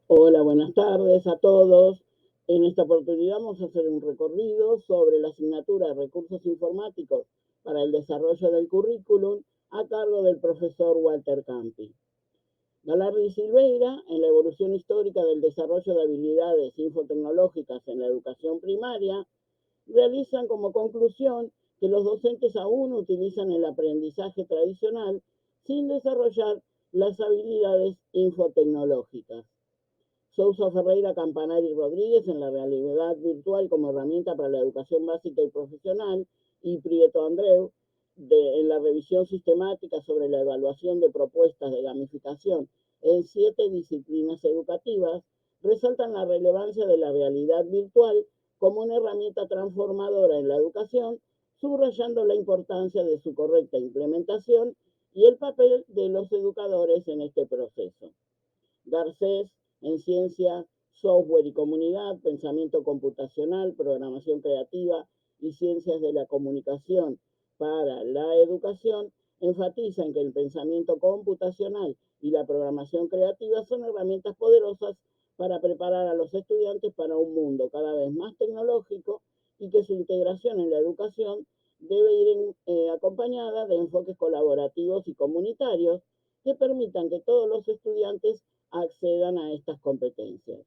Hola, buenas tardes a todos. En esta oportunidad vamos a hacer un recorrido sobre la asignatura de Recursos Informáticos para el desarrollo del currículum a cargo del profesor Walter Campi. Galardi y Silveira, en la evolución histórica del desarrollo de habilidades infotecnológicas en la educación primaria, realizan como conclusión que los docentes aún utilizan el aprendizaje tradicional sin desarrollar las habilidades infotecnológicas. Sousa Ferreira, Campanari y Rodríguez en la realidad virtual como herramienta para la educación básica y profesional, y Prieto Andreu en la revisión sistemática sobre la evaluación de propuestas de gamificación en 7 disciplinas educativas, resaltan la relevancia de la realidad virtual como una herramienta transformadora en la educación, subrayando la importancia de su correcta implementación y el papel de los educadores en este proceso. Garcés, en ciencia, software y comunidad, pensamiento computacional, programación creativa y ciencias de la comunicación para la educación, enfatiza en que el pensamiento computacional y la programación creativa son herramientas poderosas para preparar a los estudiantes para un mundo cada vez más tecnológico y que su integración en la educación debe ir acompañada de enfoques colaborativos y comunitarios que permitan que todos los estudiantes accedan a estas competencias.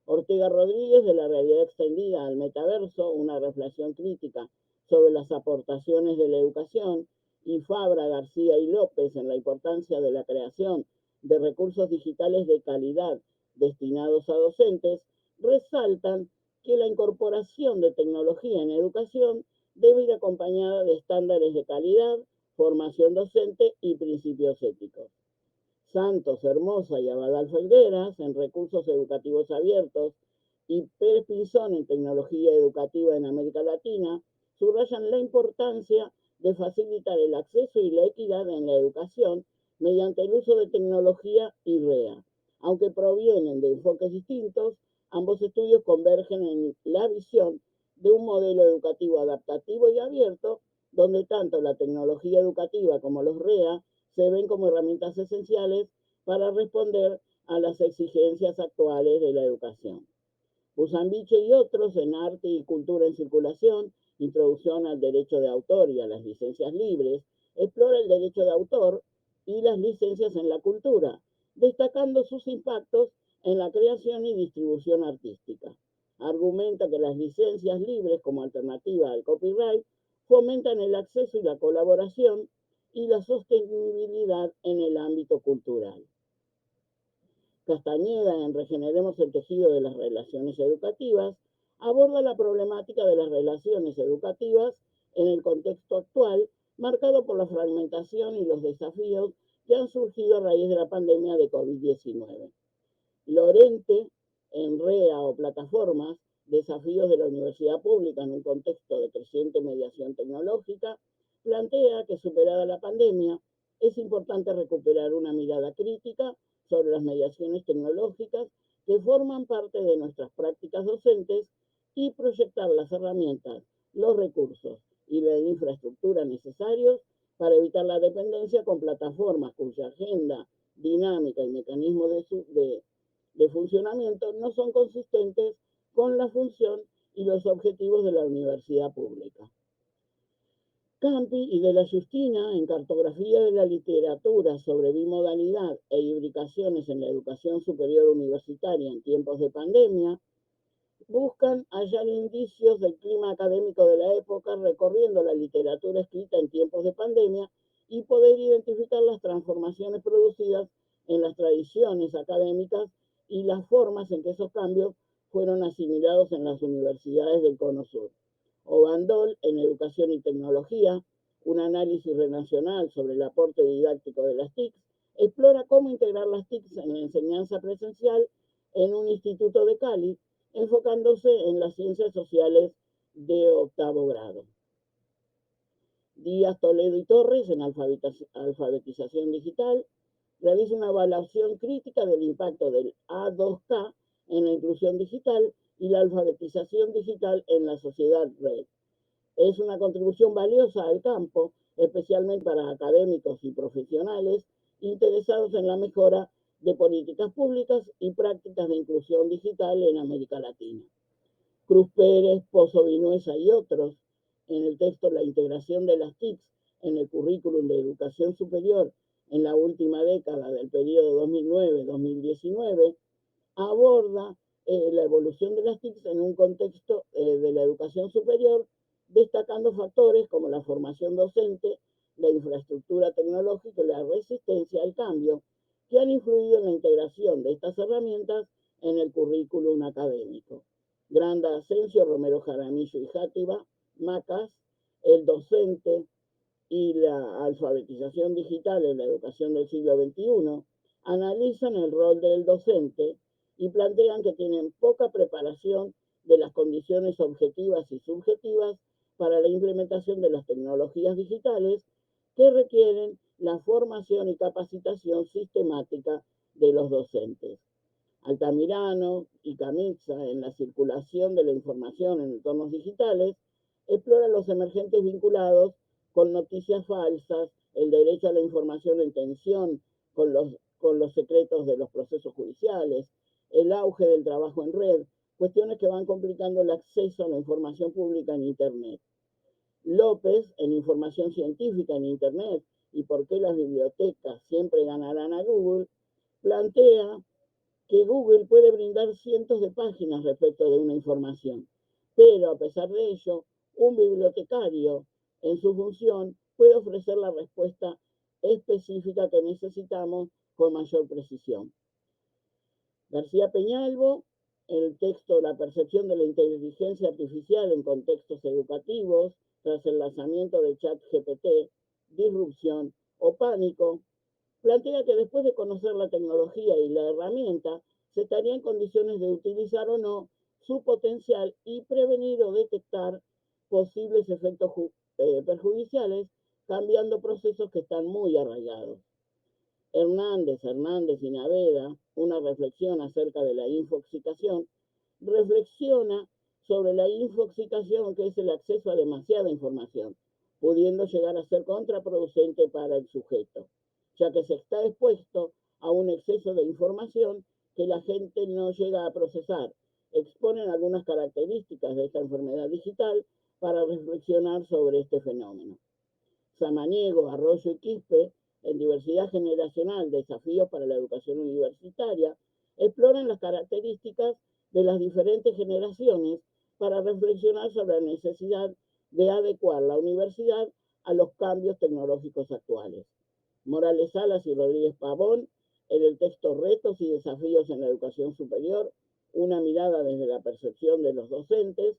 Ortega Rodríguez, de la realidad extendida al metaverso, una reflexión crítica sobre las aportaciones de la educación, y Fabra, García y López en la importancia de la creación de recursos digitales de calidad destinados a docentes, resaltan que la incorporación de tecnología en educación debe ir acompañada de estándares de calidad, formación docente y principios éticos. Santos, Hermosa y Abadal Figueras en recursos educativos abiertos, y Pérez Pinzón en tecnología educativa en América Latina, subrayan la importancia de facilitar el acceso y la equidad en la educación mediante el uso de tecnología y REA. Aunque provienen de enfoques distintos, ambos estudios convergen en la visión de un modelo educativo adaptativo y abierto, donde tanto la tecnología educativa como los REA se ven como herramientas esenciales para responder a las exigencias actuales de la educación. Usambiche y otros en Arte y Cultura en Circulación, Introducción al Derecho de Autor y a las Licencias Libres, explora el derecho de autor y las licencias en la cultura, destacando sus impactos en la creación y distribución artística. Argumenta que las licencias libres como alternativa al copyright fomentan el acceso y la colaboración y la sostenibilidad en el ámbito cultural. Castañeda, en Regeneremos el tejido de las relaciones educativas, aborda la problemática de las relaciones educativas en el contexto actual, marcado por la fragmentación y los desafíos que han surgido a raíz de la pandemia de COVID-19. Lorente, en REA o plataformas, desafíos de la universidad pública en un contexto de creciente mediación tecnológica, plantea que superada la pandemia, es importante recuperar una mirada crítica sobre las mediaciones tecnológicas que forman parte de nuestras prácticas docentes y proyectar las herramientas, los recursos y la infraestructura necesarios para evitar la dependencia con plataformas cuya agenda dinámica y mecanismos de funcionamiento no son consistentes con la función y los objetivos de la universidad pública. Campi y de la Justina, en Cartografía de la Literatura sobre Bimodalidad e Hibridaciones en la Educación Superior Universitaria en tiempos de pandemia, buscan hallar indicios del clima académico de la época recorriendo la literatura escrita en tiempos de pandemia y poder identificar las transformaciones producidas en las tradiciones académicas y las formas en que esos cambios fueron asimilados en las universidades del Cono Sur. Obandol, en Educación y Tecnología, un análisis relacional sobre el aporte didáctico de las TICs, explora cómo integrar las TICs en la enseñanza presencial en un instituto de Cali, enfocándose en las ciencias sociales de octavo grado. Díaz, Toledo y Torres, en alfabetización digital, realiza una evaluación crítica del impacto del A2K en la inclusión digital y la alfabetización digital en la sociedad red. Es una contribución valiosa al campo, especialmente para académicos y profesionales interesados en la mejora de políticas públicas y prácticas de inclusión digital en América Latina. Cruz Pérez, Pozo Vinuesa y otros, en el texto La integración de las TICs en el currículum de educación superior en la última década del periodo 2009-2019, aborda la evolución de las TICs en un contexto de la educación superior, destacando factores como la formación docente, la infraestructura tecnológica y la resistencia al cambio, que han influido en la integración de estas herramientas en el currículum académico. Granda Asensio, Romero Jaramillo y Játiva, Macas, el docente y la alfabetización digital en la educación del siglo XXI, analizan el rol del docente y plantean que tienen poca preparación de las condiciones objetivas y subjetivas para la implementación de las tecnologías digitales que requieren la formación y capacitación sistemática de los docentes. Altamirano y Camixa, en la circulación de la información en entornos digitales, exploran los emergentes vinculados con noticias falsas, el derecho a la información en tensión con los secretos de los procesos judiciales, el auge del trabajo en red, cuestiones que van complicando el acceso a la información pública en Internet. López, en información científica en Internet y por qué las bibliotecas siempre ganarán a Google, plantea que Google puede brindar cientos de páginas respecto de una información, pero a pesar de ello, un bibliotecario en su función puede ofrecer la respuesta específica que necesitamos con mayor precisión. García Peñalvo, el texto La percepción de la inteligencia artificial en contextos educativos, tras el lanzamiento de ChatGPT, disrupción o pánico, plantea que después de conocer la tecnología y la herramienta, se estaría en condiciones de utilizar o no su potencial y prevenir o detectar posibles efectos perjudiciales, cambiando procesos que están muy arraigados. Hernández y Naveda, una reflexión acerca de la infoxicación, reflexiona sobre la infoxicación, que es el acceso a demasiada información, pudiendo llegar a ser contraproducente para el sujeto, ya que se está expuesto a un exceso de información que la gente no llega a procesar. Exponen algunas características de esta enfermedad digital para reflexionar sobre este fenómeno. Samaniego, Arroyo y Quispe, en Diversidad Generacional, Desafíos para la Educación Universitaria, exploran las características de las diferentes generaciones para reflexionar sobre la necesidad de adecuar la universidad a los cambios tecnológicos actuales. Morales Salas y Rodríguez Pavón, en el texto Retos y Desafíos en la Educación Superior, una mirada desde la percepción de los docentes,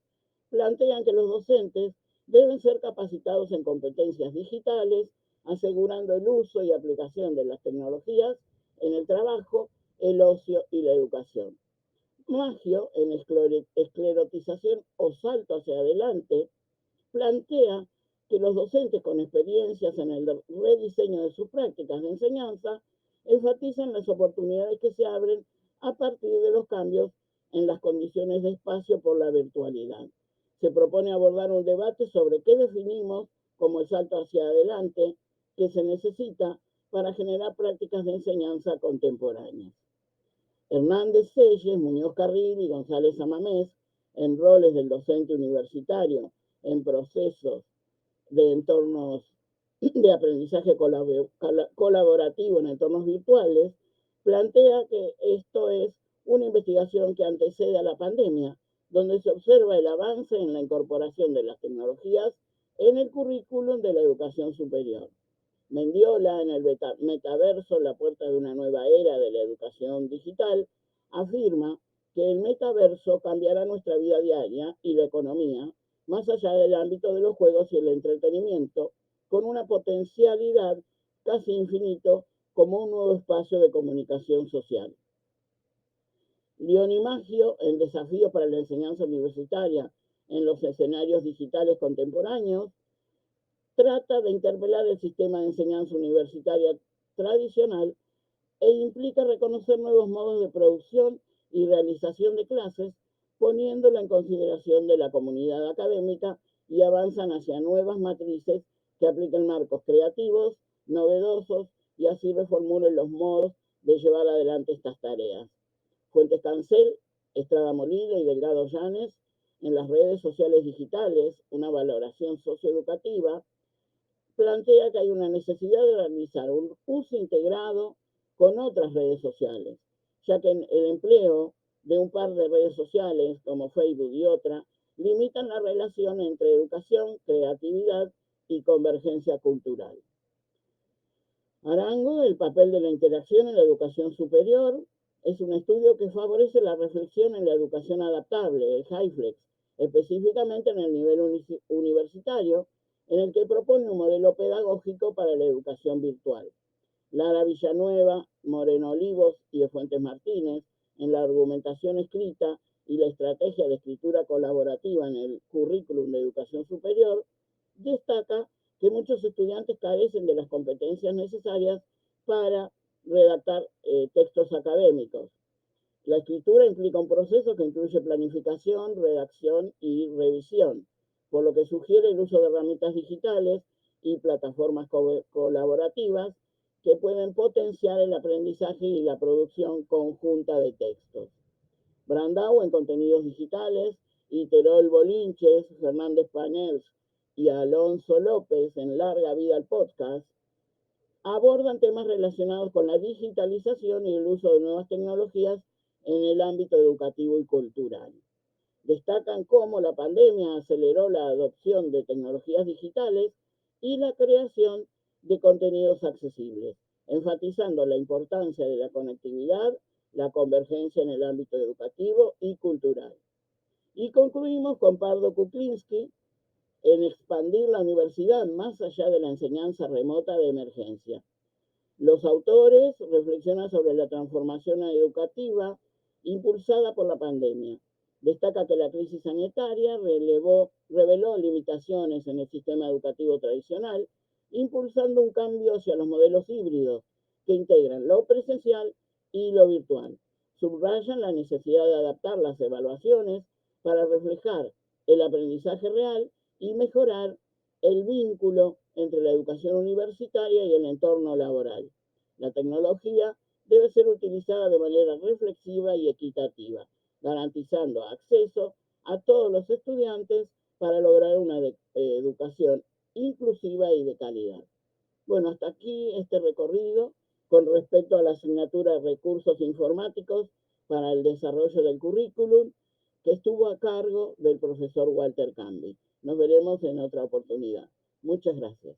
plantean que los docentes deben ser capacitados en competencias digitales, asegurando el uso y aplicación de las tecnologías en el trabajo, el ocio y la educación. Maggio, en Esclerotización o Salto hacia adelante, plantea que los docentes con experiencias en el rediseño de sus prácticas de enseñanza enfatizan las oportunidades que se abren a partir de los cambios en las condiciones de espacio por la virtualidad. Se propone abordar un debate sobre qué definimos como el salto hacia adelante que se necesita para generar prácticas de enseñanza contemporáneas. Hernández Selles, Muñoz Carril y González Amamés, en roles del docente universitario en procesos de entornos de aprendizaje colaborativo en entornos virtuales, plantea que esto es una investigación que antecede a la pandemia, donde se observa el avance en la incorporación de las tecnologías en el currículum de la educación superior. Mendiola, en el metaverso, la puerta de una nueva era de la educación digital, afirma que el metaverso cambiará nuestra vida diaria y la economía, más allá del ámbito de los juegos y el entretenimiento, con una potencialidad casi infinito como un nuevo espacio de comunicación social. Leoni Maggio, en Desafío para la Enseñanza Universitaria en los escenarios digitales contemporáneos, trata de interpelar el sistema de enseñanza universitaria tradicional e implica reconocer nuevos modos de producción y realización de clases, poniéndola en consideración de la comunidad académica, y avanzan hacia nuevas matrices que apliquen marcos creativos, novedosos, y así reformulen los modos de llevar adelante estas tareas. Fuentes Cancel, Estrada Molina y Delgado Llanes, en las redes sociales digitales, una valoración socioeducativa, plantea que hay una necesidad de realizar un uso integrado con otras redes sociales, ya que el empleo de un par de redes sociales como Facebook y otra limitan la relación entre educación, creatividad y convergencia cultural. Arango, el papel de la interacción en la educación superior, es un estudio que favorece la reflexión en la educación adaptable, el HyFlex, específicamente en el nivel universitario, en el que propone un modelo pedagógico para la educación virtual. Lara Villanueva, Moreno Olivos y de Fuentes Martínez, en la argumentación escrita y la estrategia de escritura colaborativa en el currículum de educación superior, destaca que muchos estudiantes carecen de las competencias necesarias para redactar textos académicos. La escritura implica un proceso que incluye planificación, redacción y revisión, por lo que sugiere el uso de herramientas digitales y plataformas colaborativas que pueden potenciar el aprendizaje y la producción conjunta de textos. Brandau en contenidos digitales y Terol Bolinches, Fernández Panels y Alonso López en Larga Vida al Podcast abordan temas relacionados con la digitalización y el uso de nuevas tecnologías en el ámbito educativo y cultural. Destacan cómo la pandemia aceleró la adopción de tecnologías digitales y la creación de contenidos accesibles, enfatizando la importancia de la conectividad, la convergencia en el ámbito educativo y cultural. Y concluimos con Pardo Kuklinski en expandir la universidad más allá de la enseñanza remota de emergencia. Los autores reflexionan sobre la transformación educativa impulsada por la pandemia. Destaca que la crisis sanitaria reveló limitaciones en el sistema educativo tradicional, impulsando un cambio hacia los modelos híbridos que integran lo presencial y lo virtual. Subrayan la necesidad de adaptar las evaluaciones para reflejar el aprendizaje real y mejorar el vínculo entre la educación universitaria y el entorno laboral. La tecnología debe ser utilizada de manera reflexiva y equitativa, garantizando acceso a todos los estudiantes para lograr una educación inclusiva y de calidad. Bueno, hasta aquí este recorrido con respecto a la asignatura de recursos informáticos para el desarrollo del currículum que estuvo a cargo del profesor Walter Cambi. Nos veremos en otra oportunidad. Muchas gracias.